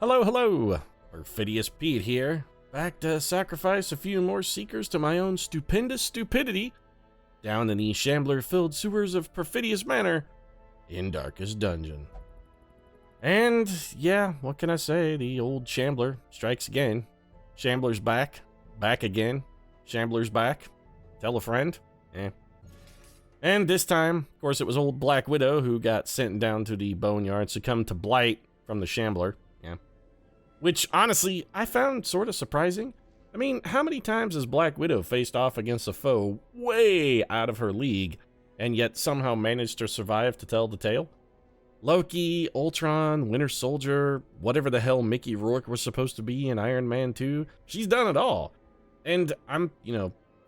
Hello, hello! Perfidious Pete here, back to sacrifice a few more seekers to my own stupendous stupidity down in the shambler-filled sewers of Perfidious Manor in Darkest Dungeon. And, yeah, what can I say? The old shambler strikes again. Shambler's back. Back again. Shambler's back. Tell a friend. And this time, of course, it was old Black Widow who got sent down to the boneyard, succumbed to blight from the shambler. Which, honestly, I found sort of surprising. I mean, how many times has Black Widow faced off against a foe way out of her league, and yet somehow managed to survive to tell the tale? Loki, Ultron, Winter Soldier, whatever the hell Mickey Rourke was supposed to be in Iron Man 2, she's done it all. And I'm,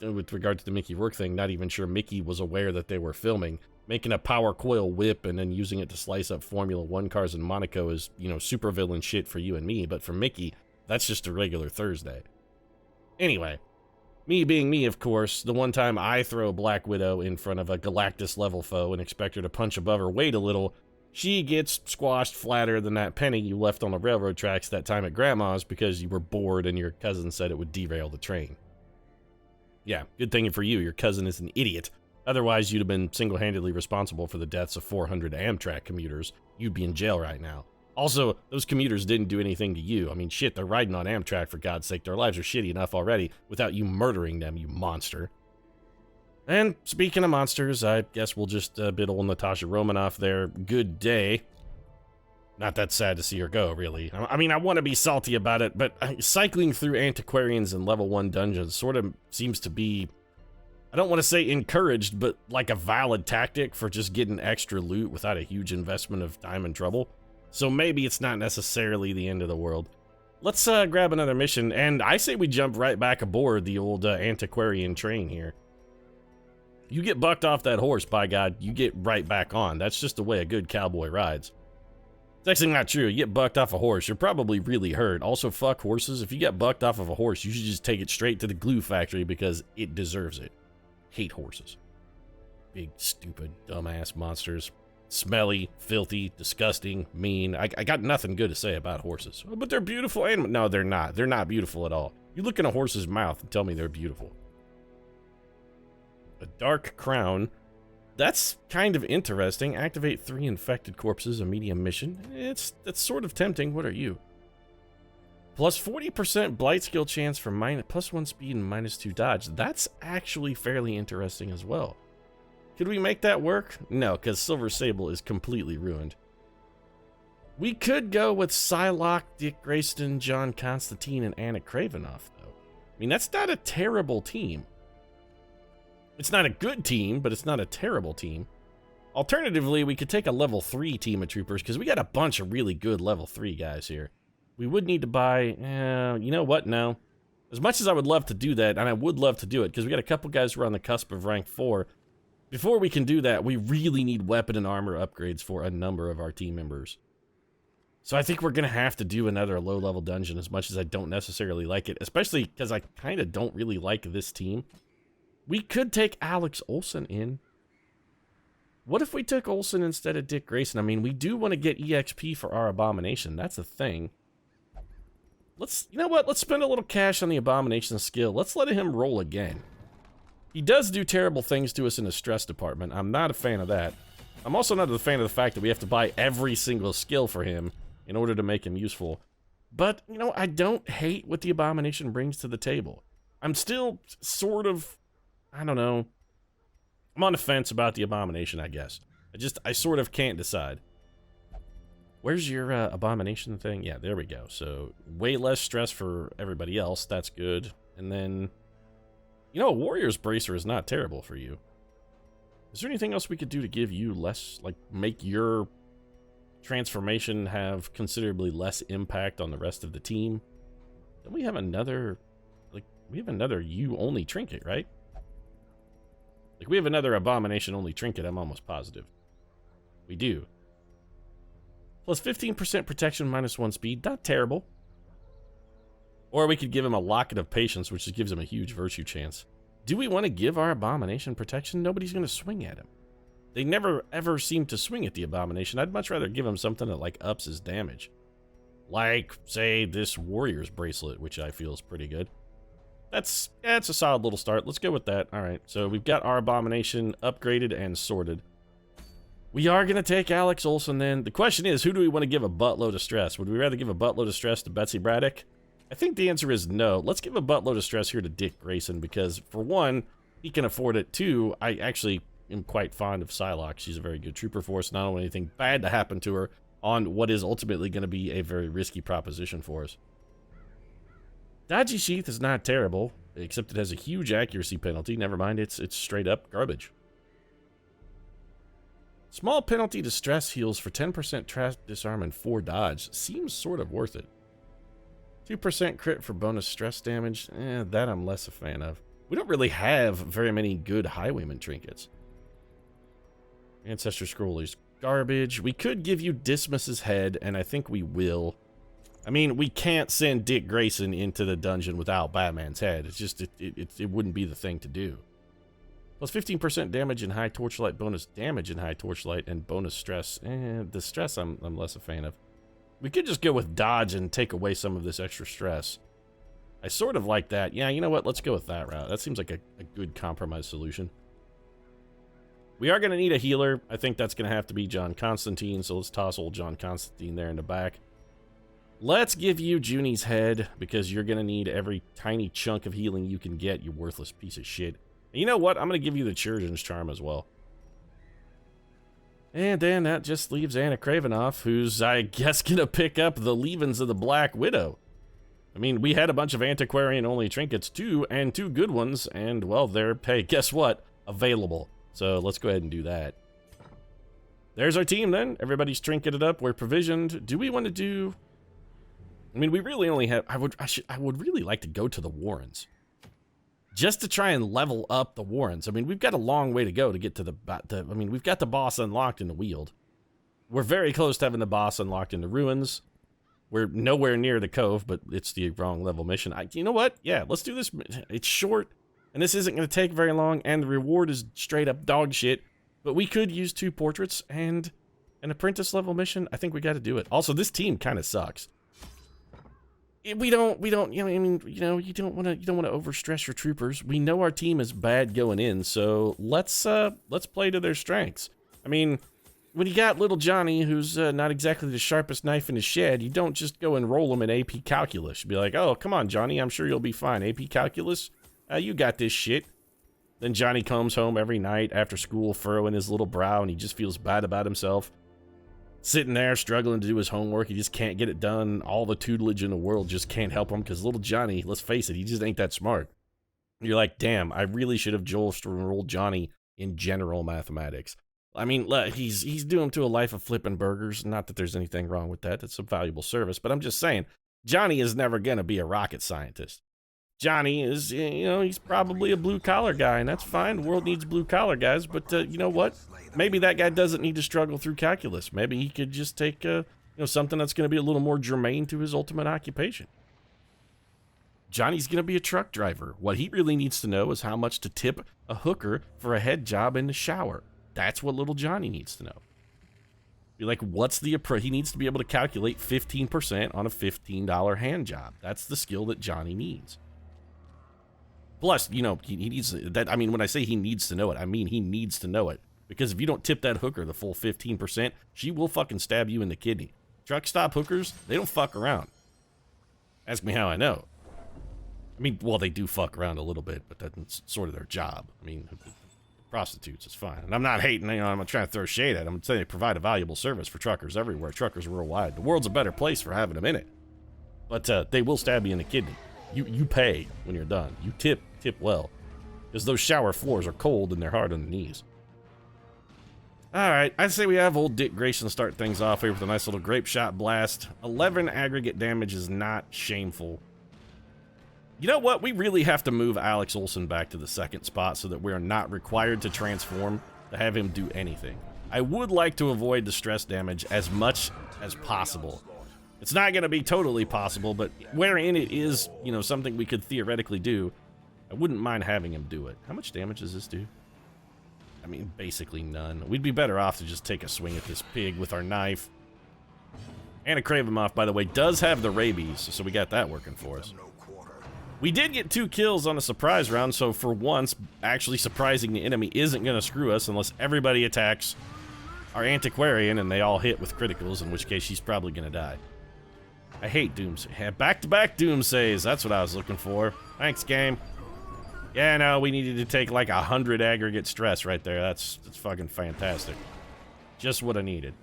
with regard to the Mickey Rourke thing, not even sure Mickey was aware that they were filming. Making a power coil whip and then using it to slice up Formula 1 cars in Monaco is, supervillain shit for you and me, but for Mickey, that's just a regular Thursday. Anyway, me being me, of course, the one time I throw Black Widow in front of a Galactus-level foe and expect her to punch above her weight a little, she gets squashed flatter than that penny you left on the railroad tracks that time at Grandma's because you were bored and your cousin said it would derail the train. Yeah, good thing for you, your cousin is an idiot. Otherwise, you'd have been single-handedly responsible for the deaths of 400 Amtrak commuters. You'd be in jail right now. Also, those commuters didn't do anything to you. I mean, shit, they're riding on Amtrak, for God's sake. Their lives are shitty enough already without you murdering them, you monster. And speaking of monsters, I guess we'll just bid old Natasha Romanoff there good day. Not that sad to see her go, really. I mean, I want to be salty about it, but cycling through antiquarians and level 1 dungeons sort of seems to be, I don't want to say encouraged, but like a valid tactic for just getting extra loot without a huge investment of time and trouble. So maybe it's not necessarily the end of the world. Let's grab another mission, and I say we jump right back aboard the old antiquarian train here. You get bucked off that horse, by God, you get right back on. That's just the way a good cowboy rides. It's actually not true. You get bucked off a horse, you're probably really hurt. Also, fuck horses. If you get bucked off of a horse, you should just take it straight to the glue factory because it deserves it. Hate horses. Big, stupid, dumbass monsters. Smelly, filthy, disgusting, mean. I got nothing good to say about horses. But they're beautiful animals. No, they're not. They're not beautiful at all. You look in a horse's mouth and tell me they're beautiful. A dark crown. That's kind of interesting. Activate 3 infected corpses, a medium mission. That's sort of tempting. What are you? Plus 40% blight skill chance for +1 speed and -2 dodge. That's actually fairly interesting as well. Could we make that work? No, because Silver Sable is completely ruined. We could go with Psylocke, Dick Grayston, John Constantine, and Anna Kravinoff, though. I mean, that's not a terrible team. It's not a good team, but it's not a terrible team. Alternatively, we could take a level 3 team of troopers, because we got a bunch of really good level 3 guys here. We would need to buy, you know what, no. As much as I would love to do that, and I would love to do it, because we got a couple guys who are on the cusp of rank 4, before we can do that, we really need weapon and armor upgrades for a number of our team members. So I think we're going to have to do another low-level dungeon, as much as I don't necessarily like it, especially because I kind of don't really like this team. We could take Alex Olsen in. What if we took Olsen instead of Dick Grayson? I mean, we do want to get EXP for our Abomination. That's a thing. You know what? Let's spend a little cash on the Abomination skill. Let's let him roll again. He does do terrible things to us in the stress department. I'm not a fan of that. I'm also not a fan of the fact that we have to buy every single skill for him in order to make him useful. But, I don't hate what the Abomination brings to the table. I'm still sort of, I don't know. I'm on the fence about the Abomination, I guess. I sort of can't decide. Where's your Abomination thing? Yeah, there we go. So, way less stress for everybody else. That's good. And then, a Warrior's Bracer is not terrible for you. Is there anything else we could do to give you less, make your transformation have considerably less impact on the rest of the team? Don't we have another, we have another you-only trinket, right? We have another Abomination-only trinket, I'm almost positive. We do. Plus 15% protection, -1 speed. Not terrible. Or we could give him a Locket of Patience, which just gives him a huge virtue chance. Do we want to give our Abomination protection? Nobody's going to swing at him. They never, ever seem to swing at the Abomination. I'd much rather give him something that, ups his damage. Like, say, this warrior's bracelet, which I feel is pretty good. That's a solid little start. Let's go with that. All right, so we've got our abomination upgraded and sorted. We are going to take Alex Olson then. The question is, who do we want to give a buttload of stress? Would we rather give a buttload of stress to Betsy Braddock? I think the answer is no. Let's give a buttload of stress here to Dick Grayson because, for one, he can afford it. Two, I actually am quite fond of Psylocke. She's a very good trooper for us. Not only anything bad to happen to her on what is ultimately going to be a very risky proposition for us. Dodgy Sheath is not terrible, except it has a huge accuracy penalty. Never mind, it's straight up garbage. Small penalty to stress heals for 10% trap, disarm, and 4 dodge. Seems sort of worth it. 2% crit for bonus stress damage. That I'm less a fan of. We don't really have very many good highwayman trinkets. Ancestor Scroll is garbage. We could give you Dismas's head, and I think we will. I mean, we can't send Dick Grayson into the dungeon without Batman's head. It's just, it wouldn't be the thing to do. Plus 15% damage in high torchlight, bonus damage in high torchlight, and bonus stress. The stress I'm less a fan of. We could just go with dodge and take away some of this extra stress. I sort of like that. Yeah, you know what? Let's go with that route. That seems like a good compromise solution. We are going to need a healer. I think that's going to have to be John Constantine, so let's toss old John Constantine there in the back. Let's give you Junie's head, because you're going to need every tiny chunk of healing you can get, you worthless piece of shit. And you know what? I'm going to give you the Chirurgeon's Charm as well. And then that just leaves Anna Kravinoff, who's, I guess, going to pick up the leavings of the Black Widow. I mean, we had a bunch of antiquarian-only trinkets, too, and 2 good ones, and, well, they're, hey, guess what? Available. So let's go ahead and do that. There's our team, then. Everybody's trinketed up. We're provisioned. Do we want to do... I mean, we really only have... I would really like to go to the Warrens. Just to try and level up the Warrens. I mean, we've got a long way to go to get to I mean, we've got the boss unlocked in the Weald. We're very close to having the boss unlocked in the Ruins. We're nowhere near the Cove, but it's the wrong level mission. You know what? Yeah, let's do this. It's short, and this isn't going to take very long, and the reward is straight up dog shit. But we could use 2 portraits and an apprentice level mission. I think we got to do it. Also, this team kind of sucks. We don't, you know, I mean, you know, you don't want to overstress your troopers. We know our team is bad going in, so let's play to their strengths. I mean, when you got little Johnny, who's not exactly the sharpest knife in his shed, you don't just go and roll him in AP Calculus. You'd be like, oh, come on, Johnny, I'm sure you'll be fine. AP Calculus, you got this shit. Then Johnny comes home every night after school, furrowing his little brow, and he just feels bad about himself. Sitting there struggling to do his homework, he just can't get it done. All the tutelage in the world just can't help him because little Johnny, let's face it, he just ain't that smart. You're like, damn, I really should have enrolled Johnny in general mathematics. I mean, he's doomed to a life of flipping burgers. Not that there's anything wrong with that. That's a valuable service. But I'm just saying, Johnny is never going to be a rocket scientist. Johnny is, you know, he's probably a blue-collar guy, and that's fine. The world needs blue-collar guys, but you know what? Maybe that guy doesn't need to struggle through calculus. Maybe he could just take, you know, something that's going to be a little more germane to his ultimate occupation. Johnny's going to be a truck driver. What he really needs to know is how much to tip a hooker for a head job in the shower. That's what little Johnny needs to know. Be like, what's the approach? He needs to be able to calculate 15% on a $15 hand job. That's the skill that Johnny needs. Plus, you know, he needs that. I mean, when I say he needs to know it, I mean he needs to know it. Because if you don't tip that hooker the full 15%, she will fucking stab you in the kidney. Truck stop hookers, they don't fuck around. Ask me how I know. I mean, well, they do fuck around a little bit, but that's sort of their job. I mean, prostitutes is fine. And I'm not hating, you know, I'm not trying to throw shade at them. I'm saying they provide a valuable service for truckers everywhere, truckers worldwide. The world's a better place for having them in it. But they will stab you in the kidney. You pay when you're done. You tip well. Because those shower floors are cold and they're hard on the knees. Alright, I'd say we have old Dick Grayson start things off here with a nice little grape shot blast. 11 aggregate damage is not shameful. You know what? We really have to move Alex Olson back to the second spot so that we are not required to transform to have him do anything. I would like to avoid the stress damage as much as possible. It's not going to be totally possible, but wherein it is, you know, something we could theoretically do, I wouldn't mind having him do it. How much damage does this do? I mean, basically none. We'd be better off to just take a swing at this pig with our knife. Anna Kravimoff, by the way, does have the rabies, so we got that working for us. We did get 2 kills on a surprise round, so for once, actually surprising the enemy isn't going to screw us unless everybody attacks our antiquarian and they all hit with criticals, in which case she's probably going to die. I hate Doomsay. Back-to-back Doomsays, that's what I was looking for. Thanks, game. Yeah, no, we needed to take like 100 aggregate stress right there. That's fucking fantastic. Just what I needed.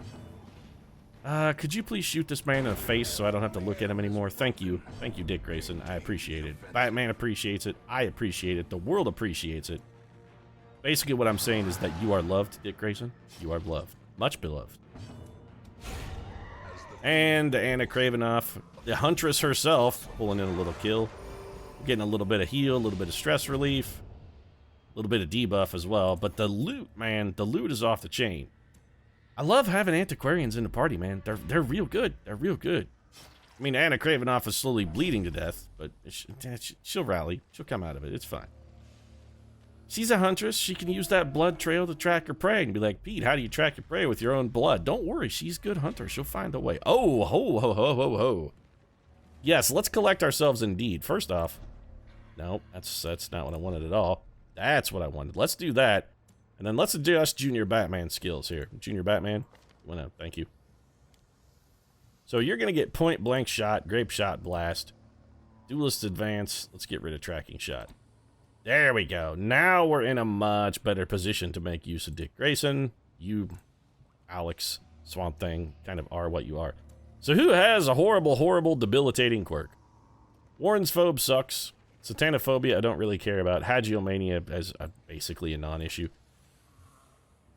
Could you please shoot this man in the face so I don't have to look at him anymore? Thank you. Thank you, Dick Grayson. I appreciate it. Batman appreciates it. I appreciate it. The world appreciates it. Basically, what I'm saying is that you are loved, Dick Grayson. You are beloved. Much beloved. And Anna Kravinoff, the Huntress herself, pulling in a little kill. Getting a little bit of heal, a little bit of stress relief. A little bit of debuff as well. But the loot, man, the loot is off the chain. I love having antiquarians in the party, man. They're real good. They're real good. I mean, Anna Kravinoff is slowly bleeding to death, but she'll rally. She'll come out of it. It's fine. She's a huntress. She can use that blood trail to track her prey and be like, Pete, how do you track your prey with your own blood? Don't worry. She's a good hunter. She'll find a way. Oh, ho, ho, ho, ho, ho. Yes, let's collect ourselves indeed. First off, no, that's not what I wanted at all. That's what I wanted. Let's do that. And then let's adjust Junior Batman skills here. Junior Batman, thank you. So you're going to get point blank shot, grape shot blast, duelist advance. Let's get rid of tracking shot. There we go. Now we're in a much better position to make use of Dick Grayson. You, Alex, Swamp Thing, kind of are what you are. So who has a horrible, horrible, debilitating quirk? Warren's Phobe sucks. Satanophobia I don't really care about. Hagiomania is basically a non-issue.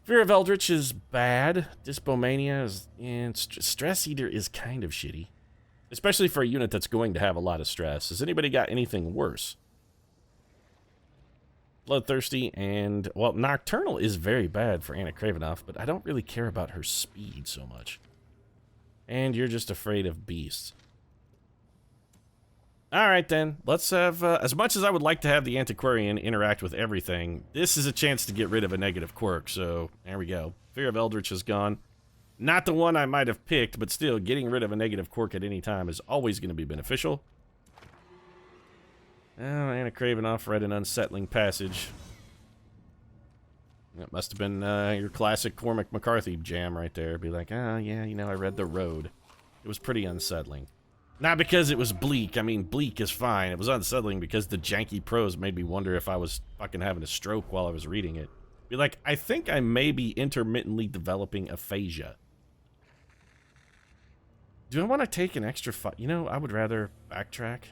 Fear of Eldritch is bad. Dyspomania is... and Stress Eater is kind of shitty. Especially for a unit that's going to have a lot of stress. Has anybody got anything worse? Bloodthirsty and... well, Nocturnal is very bad for Anna Kravinoff, but I don't really care about her speed so much. And you're just afraid of beasts. Alright then, let's have, as much as I would like to have the Antiquarian interact with everything, this is a chance to get rid of a negative quirk, so there we go. Fear of Eldritch is gone. Not the one I might have picked, but still, getting rid of a negative quirk at any time is always going to be beneficial. Oh, Anna Kravinoff read an unsettling passage. That must have been your classic Cormac McCarthy jam right there. Be like, oh yeah, you know, I read The Road. It was pretty unsettling. Not because it was bleak. I mean, bleak is fine. It was unsettling because the janky prose made me wonder if I was fucking having a stroke while I was reading it. Be like, I think I may be intermittently developing aphasia. Do I want to take an extra you know, I would rather backtrack.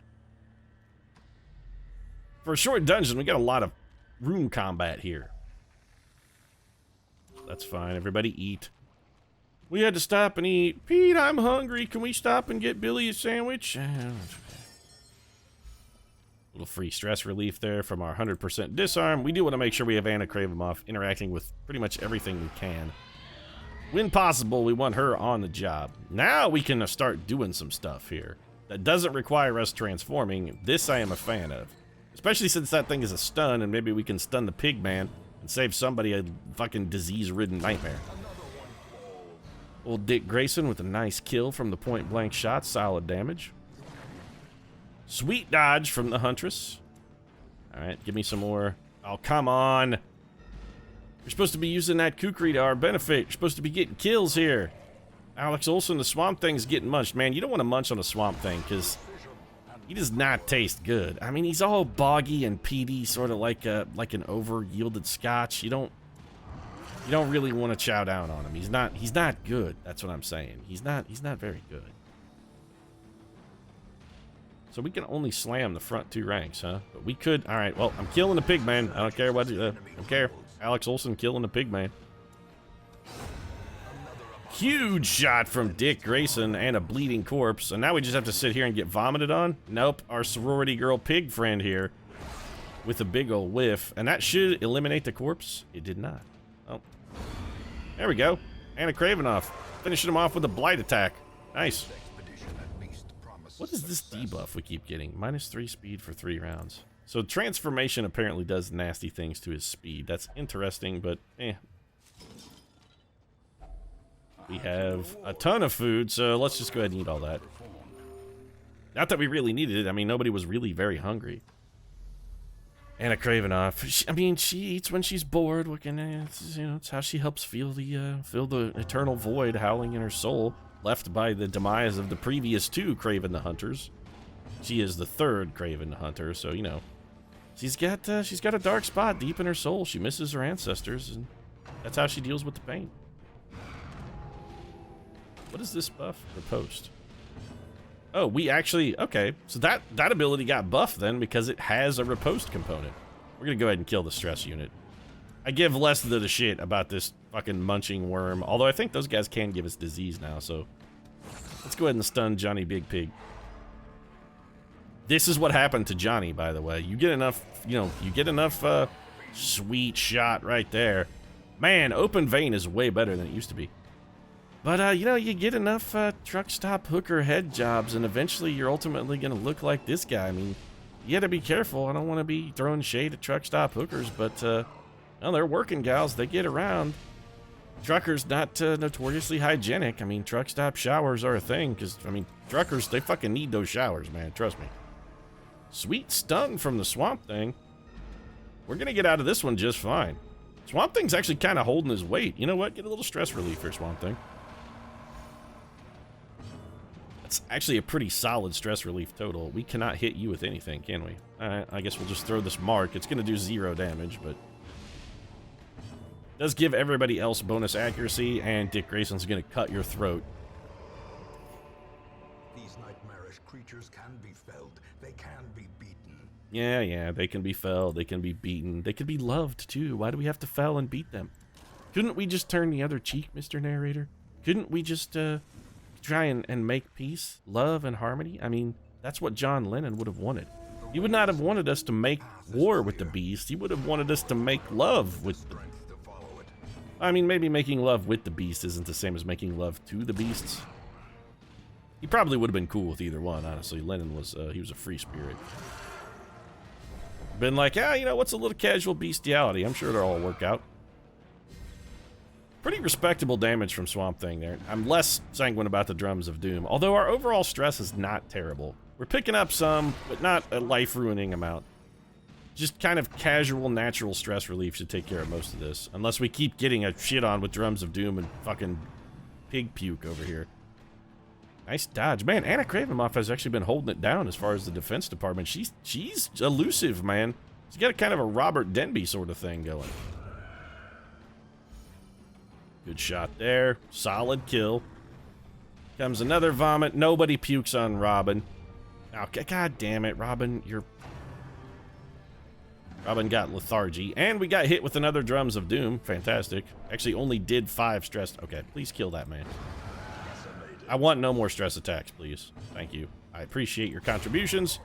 For a short dungeon, we got a lot of room combat here. That's fine. Everybody eat. We had to stop and eat. Pete, I'm hungry. Can we stop and get Billy a sandwich? Little free stress relief there from our 100% disarm. We do want to make sure we have Anna Kravinoff interacting with pretty much everything we can. When possible, we want her on the job. Now we can start doing some stuff here that doesn't require us transforming. This I am a fan of. Especially since that thing is a stun, and maybe we can stun the pig man and save somebody a fucking disease-ridden nightmare. Old Dick Grayson with a nice kill from the point-blank shot. Solid damage. Sweet dodge from the Huntress. Alright, give me some more. Oh, come on. You're supposed to be using that kukri to our benefit. You're supposed to be getting kills here. Alex Olsen, the Swamp Thing's getting munched. Man, you don't want to munch on a Swamp Thing, because he does not taste good. I mean, he's all boggy and peaty, sort of like an over-yielded scotch. You don't really want to chow down on him. He's not good. That's what I'm saying. He's not very good. So we can only slam the front 2 ranks, huh? But we could. All right. Well, I'm killing the pig man. I don't care what. I don't care. Alex Olsen killing the pig man. Huge shot from Dick Grayson and a bleeding corpse. And now we just have to sit here and get vomited on? Nope. Our sorority girl pig friend here with a big old whiff. And that should eliminate the corpse. It did not. Oh. There we go. Anna Kravinoff. Finishing him off with a blight attack. Nice. What is this debuff we keep getting? -3 speed for 3 rounds. So transformation apparently does nasty things to his speed. That's interesting, but eh. We have a ton of food, so let's just go ahead and eat all that. Not that we really needed it. I mean, nobody was really very hungry. Anna Kravinoff, I mean, she eats when she's bored. What can it's how she helps fill the eternal void howling in her soul, left by the demise of the previous two Craven the Hunters. She is the third Craven the Hunter, so you know, she's got a dark spot deep in her soul. She misses her ancestors, and that's how she deals with the pain. What is this buff or post? Oh, we actually, okay, so that ability got buffed then because it has a riposte component. We're gonna go ahead and kill the stress unit. I give less of a shit about this fucking munching worm, although I think those guys can give us disease now, so let's go ahead and stun Johnny Big Pig. This is what happened to Johnny, by the way. You get enough, sweet shot right there. Man, open vein is way better than it used to be. But, you get enough truck stop hooker head jobs, and eventually you're ultimately going to look like this guy. I mean, you got to be careful. I don't want to be throwing shade at truck stop hookers, but, well, they're working gals. They get around. Truckers not notoriously hygienic. I mean, truck stop showers are a thing, because, I mean, truckers, they fucking need those showers, man. Trust me. Sweet stun from the Swamp Thing. We're going to get out of this one just fine. Swamp Thing's actually kind of holding his weight. You know what? Get a little stress relief here, Swamp Thing. That's actually a pretty solid stress relief total. We cannot hit you with anything, can we? Alright, I guess we'll just throw this mark. It's going to do 0 damage, but does give everybody else bonus accuracy, and Dick Grayson's going to cut your throat. These nightmarish creatures can be felled. They can be beaten. Yeah, they can be felled. They can be beaten. They can be loved, too. Why do we have to fell and beat them? Couldn't we just turn the other cheek, Mr. Narrator? Couldn't we just, try and make peace, love, and harmony? I mean, that's what John Lennon would have wanted. He would not have wanted us to make war with the beast. He would have wanted us to make love with the... I mean, maybe making love with the beast isn't the same as making love to the beasts. He probably would have been cool with either one, honestly. Lennon was, he was a free spirit. Been like, what's a little casual bestiality? I'm sure it'll all work out. Pretty respectable damage from Swamp Thing there. I'm less sanguine about the Drums of Doom, although our overall stress is not terrible. We're picking up some, but not a life-ruining amount. Just kind of casual, natural stress relief should take care of most of this, unless we keep getting a shit on with Drums of Doom and fucking pig puke over here. Nice dodge. Man, Anna Kravinoff has actually been holding it down as far as the defense department. She's elusive, man. She's got a kind of a Robert Denby sort of thing going. Good shot there. Solid kill. Comes another vomit. Nobody pukes on Robin. Oh, god damn it, Robin. Robin got lethargy. And we got hit with another Drums of Doom. Fantastic. Actually only did 5 stress. Okay, please kill that man. I want no more stress attacks, please. Thank you. I appreciate your contributions.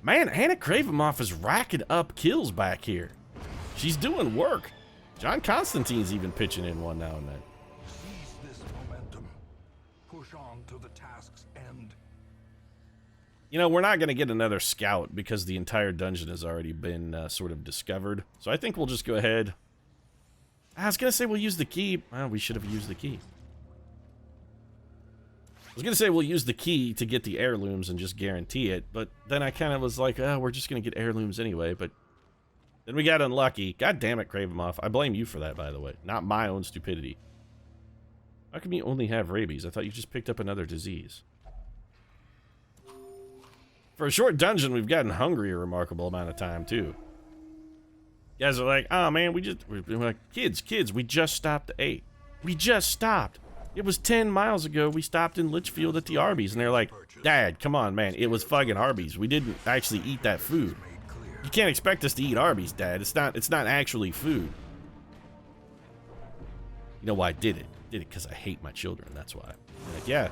Man, Anna Kravinoff is racking up kills back here. She's doing work. John Constantine's even pitching in one now and then. Seize this momentum. Push on to the task's end. You know, we're not going to get another scout because the entire dungeon has already been sort of discovered. So I think we'll just go ahead. I was going to say we'll use the key. Well, we should have used the key. I was going to say we'll use the key to get the heirlooms and just guarantee it. But then I kind of was like, oh, we're just going to get heirlooms anyway. But then we got unlucky. God damn it, Kravinoff. I blame you for that, by the way. Not my own stupidity. How come you only have rabies? I thought you just picked up another disease. For a short dungeon, we've gotten hungry a remarkable amount of time, too. You guys are like, oh, man, we're like, kids, we just stopped at 8. We just stopped. It was 10 miles ago. We stopped in Litchfield at the Arby's. And they're like, Dad, come on, man. It was fucking Arby's. We didn't actually eat that food. You can't expect us to eat Arby's, Dad. It's not actually food. You know why I did it? I did it because I hate my children. That's why. I'm like, yeah,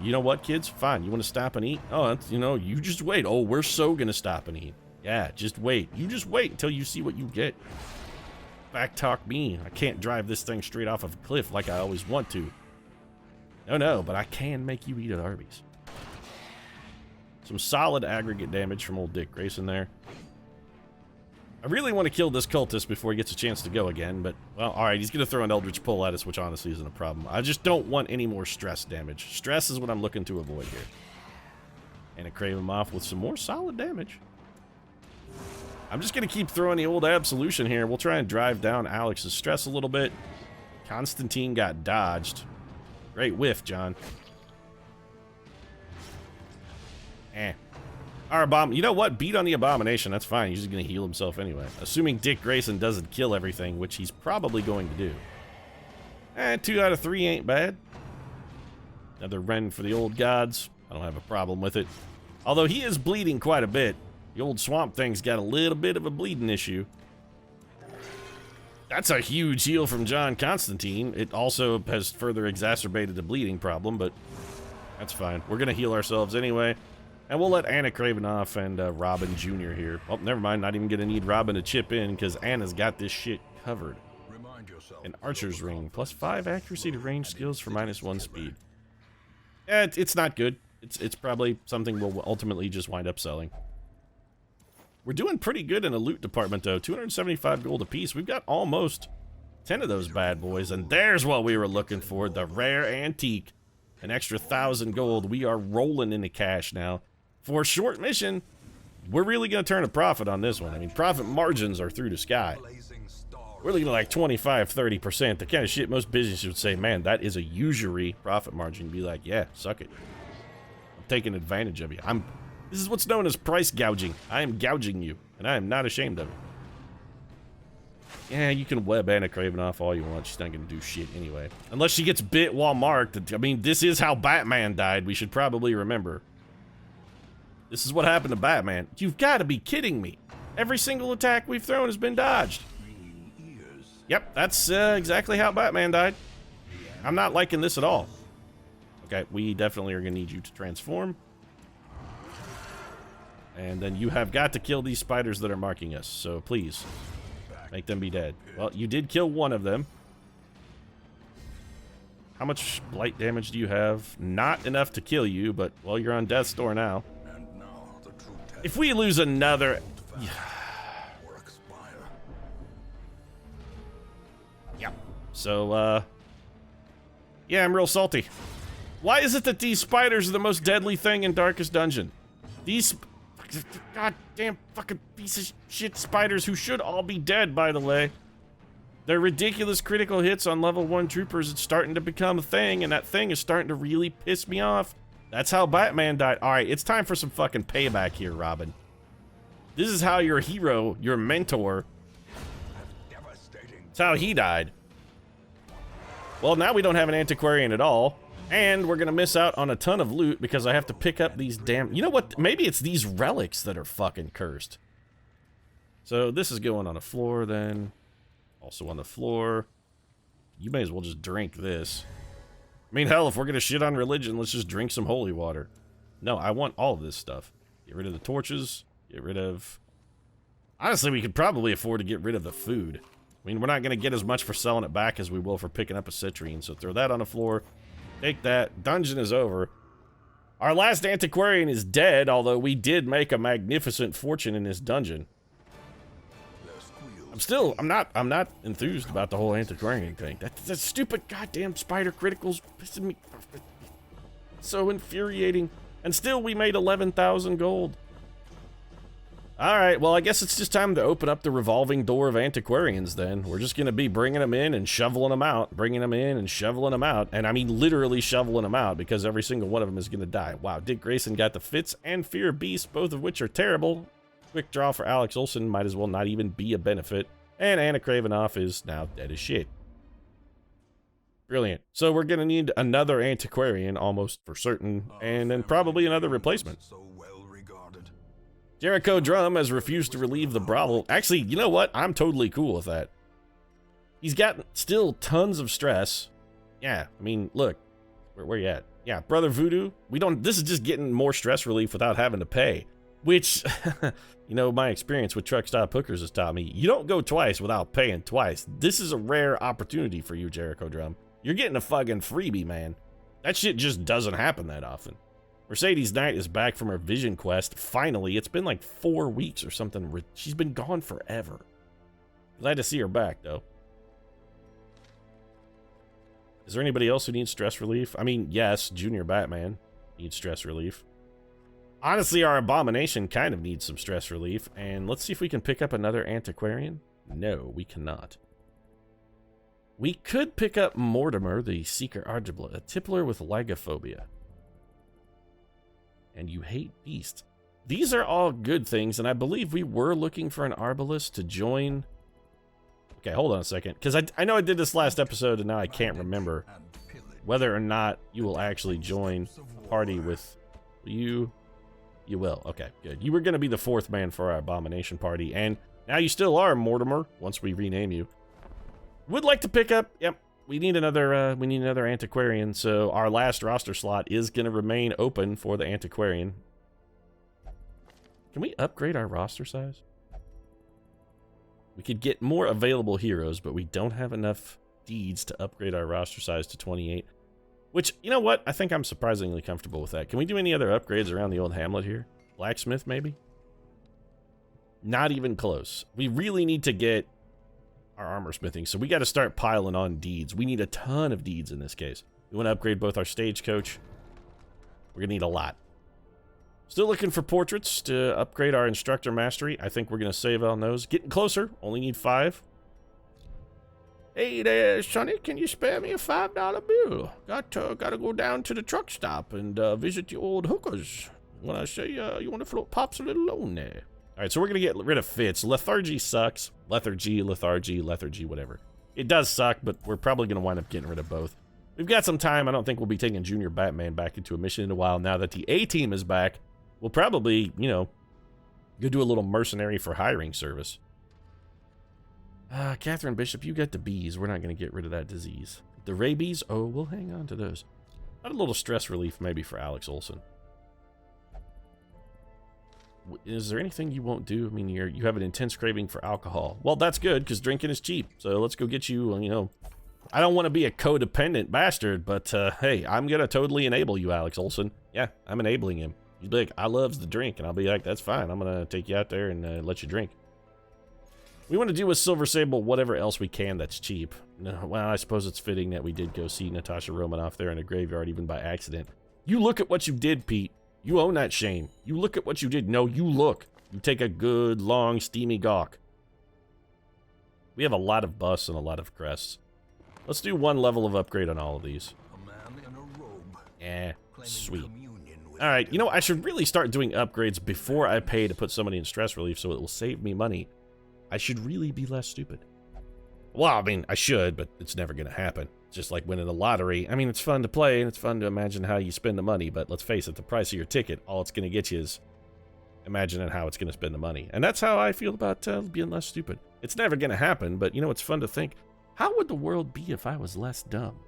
you know what, kids? Fine. You want to stop and eat? Oh, you just wait. Oh, we're so gonna stop and eat. Yeah, just wait. You just wait until you see what you get. Back talk me. I can't drive this thing straight off of a cliff like I always want to. No, but I can make you eat at Arby's. Some solid aggregate damage from old Dick Grayson there. I really want to kill this cultist before he gets a chance to go again, but, well, alright, he's going to throw an Eldritch Pull at us, which honestly isn't a problem. I just don't want any more stress damage. Stress is what I'm looking to avoid here. And I crave him off with some more solid damage. I'm just going to keep throwing the old Absolution here. We'll try and drive down Alex's stress a little bit. Constantine got dodged. Great whiff, John. Our bomb. You know what? Beat on the Abomination. That's fine. He's just going to heal himself anyway. Assuming Dick Grayson doesn't kill everything, which he's probably going to do. 2 out of 3 ain't bad. Another Ren for the old gods. I don't have a problem with it. Although he is bleeding quite a bit. The old Swamp Thing's got a little bit of a bleeding issue. That's a huge heal from John Constantine. It also has further exacerbated the bleeding problem, but that's fine. We're going to heal ourselves anyway. And we'll let Anna Kravenoff and Robin Jr. here. Oh, never mind. Not even going to need Robin to chip in because Anna's got this shit covered. An Archer's Ring. +5 accuracy to range skills for -1 speed. It's not good. It's probably something we'll ultimately just wind up selling. We're doing pretty good in the loot department, though. 275 gold apiece. We've got almost 10 of those bad boys. And there's what we were looking for. The rare antique. An extra 1,000 gold. We are rolling into cash now. For a short mission, we're really going to turn a profit on this one. I mean, profit margins are through the sky. We're looking at like 25-30%. The kind of shit most businesses would say, man, that is a usury profit margin. Be like, yeah, suck it. I'm taking advantage of you. This is what's known as price gouging. I am gouging you, and I am not ashamed of it. Yeah, you can web Anna Kravenoff all you want. She's not going to do shit anyway. Unless she gets bit while marked. I mean, this is how Batman died. We should probably remember. This is what happened to Batman. You've got to be kidding me. Every single attack we've thrown has been dodged. Yep, that's exactly how Batman died. I'm not liking this at all. Okay, we definitely are going to need you to transform. And then you have got to kill these spiders that are marking us. So please, make them be dead. Well, you did kill one of them. How much blight damage do you have? Not enough to kill you, but, well, you're on death's door now. If we lose another... Yep. So, yeah, I'm real salty. Why is it that these spiders are the most deadly thing in Darkest Dungeon? These... goddamn fucking piece of shit spiders who should all be dead, by the way. They're ridiculous critical hits on level 1 troopers. It's starting to become a thing, and that thing is starting to really piss me off. That's how Batman died. Alright, it's time for some fucking payback here, Robin. This is how your hero, your mentor, that's how he died. Well, now we don't have an antiquarian at all. And we're gonna miss out on a ton of loot because I have to pick up these damn... You know what? Maybe it's these relics that are fucking cursed. So this is going on the floor then. Also on the floor. You may as well just drink this. I mean, hell, if we're gonna shit on religion, let's just drink some holy water. No, I want all of this stuff. Get rid of the torches. Get rid of... Honestly, we could probably afford to get rid of the food. I mean, we're not gonna get as much for selling it back as we will for picking up a citrine. So throw that on the floor. Take that. Dungeon is over. Our last antiquarian is dead, although we did make a magnificent fortune in this dungeon. I'm not enthused about the whole antiquarian thing. That stupid goddamn spider critical's pissing me off. So infuriating. And still we made 11,000 gold. Alright, well, I guess it's just time to open up the revolving door of antiquarians then. We're just gonna be bringing them in and shoveling them out. Bringing them in and shoveling them out. And I mean literally shoveling them out because every single one of them is gonna die. Wow, Dick Grayson got the Fits and Fear Beast, both of which are terrible. Quick draw for Alex Olsen might as well not even be a benefit. And Anna Kravenoff is now dead as shit. Brilliant. So we're gonna need another antiquarian almost for certain. And then probably another replacement. Jericho Drum has refused to relieve the brothel. Actually, you know what? I'm totally cool with that. He's got still tons of stress. Yeah, I mean, look. Where you at? Yeah, Brother Voodoo. This is just getting more stress relief without having to pay. Which, you know, my experience with truck stop hookers has taught me. You don't go twice without paying twice. This is a rare opportunity for you, Jericho Drum. You're getting a fucking freebie, man. That shit just doesn't happen that often. Mercedes Knight is back from her vision quest. Finally, it's been like 4 weeks or something. She's been gone forever. Glad to see her back, though. Is there anybody else who needs stress relief? I mean, yes, Junior Batman needs stress relief. Honestly, our Abomination kind of needs some stress relief. And let's see if we can pick up another Antiquarian. No, we cannot. We could pick up Mortimer, the Seeker Argibla, a tippler with Lygophobia. And you hate beasts. These are all good things, and I believe we were looking for an Arbalist to join. Okay, hold on a second, because I know I did this last episode, and now I can't remember whether or not you will actually join a party with you. You will. Okay, good. You were going to be the 4th man for our Abomination party, and now you still are, Mortimer, once we rename you. Would like to pick up, yep, we need another Antiquarian, so our last roster slot is going to remain open for the Antiquarian. Can we upgrade our roster size? We could get more available heroes, but we don't have enough deeds to upgrade our roster size to 28. Which, you know what? I think I'm surprisingly comfortable with that. Can we do any other upgrades around the old hamlet here? Blacksmith, maybe? Not even close. We really need to get our armor smithing, so we got to start piling on deeds. We need a ton of deeds in this case. We want to upgrade both our stagecoach. We're going to need a lot. Still looking for portraits to upgrade our instructor mastery. I think we're going to save on those. Getting closer. Only need 5. Hey there, Sonny. Can you spare me a $5 bill? Got to go down to the truck stop and visit your old hookers. When I say you want to float pops a little on there. All right, so we're going to get rid of Fitz. Lethargy sucks. Lethargy, whatever. It does suck, but we're probably going to wind up getting rid of both. We've got some time. I don't think we'll be taking Junior Batman back into a mission in a while. Now that the A-Team is back, we'll probably, you know, go do a little mercenary for hiring service. Catherine Bishop, you got the bees. We're not going to get rid of that disease. The rabies? Oh, we'll hang on to those. Got a little stress relief maybe for Alex Olson. Is there anything you won't do? I mean, you have an intense craving for alcohol. Well, that's good, because drinking is cheap. So let's go get you, you know. I don't want to be a codependent bastard, but hey, I'm going to totally enable you, Alex Olson. Yeah, I'm enabling him. He's like, I loves the drink, and I'll be like, that's fine. I'm going to take you out there and let you drink. We want to do with Silver Sable whatever else we can that's cheap. No, well, I suppose it's fitting that we did go see Natasha Romanoff there in a graveyard, even by accident. You look at what you did, Pete. You own that shame. You look at what you did. No, you look. You take a good, long, steamy gawk. We have a lot of busts and a lot of crests. Let's do 1 level of upgrade on all of these. A man in a robe, Yeah, sweet. Alright, you know, I should really start doing upgrades before I pay to put somebody in stress relief so it will save me money. I should really be less stupid. Well, I mean, I should, but it's never going to happen. It's just like winning the lottery. I mean, it's fun to play, and it's fun to imagine how you spend the money, but let's face it, the price of your ticket, all it's going to get you is imagining how it's going to spend the money. And that's how I feel about being less stupid. It's never going to happen, but, you know, it's fun to think, how would the world be if I was less dumb?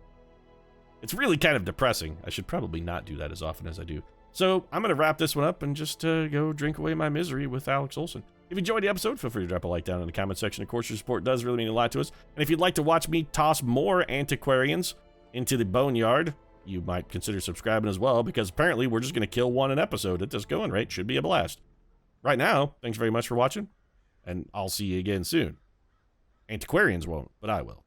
It's really kind of depressing. I should probably not do that as often as I do. So I'm going to wrap this one up and just go drink away my misery with Alex Olson. If you enjoyed the episode, feel free to drop a like down in the comment section. Of course, your support does really mean a lot to us. And if you'd like to watch me toss more antiquarians into the boneyard, you might consider subscribing as well, because apparently we're just going to kill one an episode at this going rate. Should be a blast. Right now, thanks very much for watching, and I'll see you again soon. Antiquarians won't, but I will.